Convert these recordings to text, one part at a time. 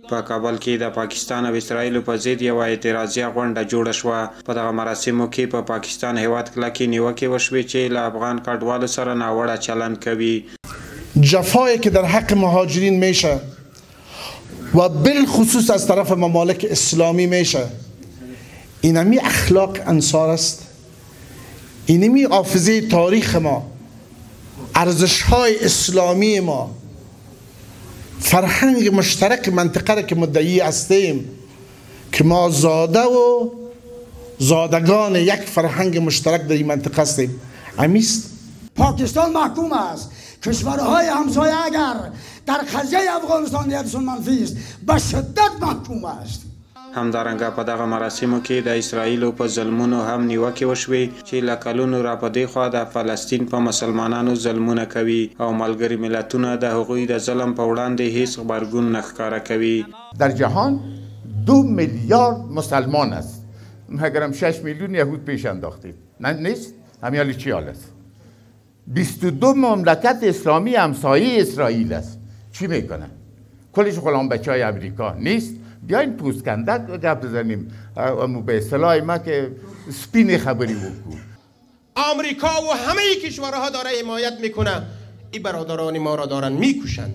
په کابل کې د پاکستان او اسرائیل په ضد یو اعتراضیه غونډه جوړه شوه. په دغه مراسمو کې په پاکستان هیواد کلکې نیوکې وشوې چې له افغان کډوالو سره ناوړه چلند کوي. جفایی که در حق مهاجرین میشه و بالخصوص از طرف ممالک اسلامی میشه، اینمی اخلاق انصار است، اینمی حافظه تاریخ ما، ارزش‌های اسلامی ما، فرهنگ مشترک منطقه را که مدعی هستیم که ما زاده و زادگان یک فرهنگ مشترک در این منطقه هستیم. امیست پاکستان محکوم است. کشورهای همسایه اگر در قضیه افغانستان نیتشون منفی است به شدت محکوم است. همدارنګه په دغه مراسمو کې د اسرائیلو په ظلمونو هم نیوکې وشوې چې له کلونو را په دې خوا د فلسطین په مسلمانانو ظلمونه کوي او ملګري ملتونه د هغوی د ظلم په وړاندې هیڅ غبرګون نه ښکاره کوي. در جهان 2 میلیارد مسلمان است. مگرم 6 میلیون یهود پیش انداختیم. نه نیست؟ همین حالی چی حال است؟ 22 مملکت اسلامی همسایه اسرائیل است. چی میکنن؟ کلش غلام بچهای امریکا نیست؟ بیاین پوستکنده گپ بزنیم به اصطلاح ما که سپین خبری بگو. آمریکا و همه کشورها داره حمایت میکنه. این برادران ما را دارن میکشن.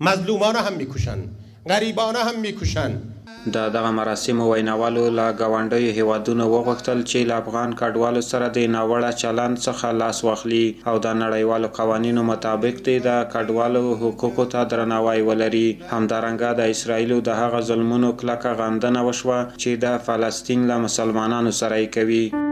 مظلومان هم میکشن. غریبان هم میکشن. د دغه مراسمو ویناوالو له ګاونډیو هیوادونو وغوښتل چې له افغان کډوالو سره د ناوړه چلند څخه لاس واخلي او د نړیوالو قوانینو مطابق د کډوالو حقوقو ته درناوی ولري. همدارنګه د اسرائیلو د هغه ظلمونو کلکه غندنه وشوه چې د فلسطین له مسلمانانو سره یې کوي.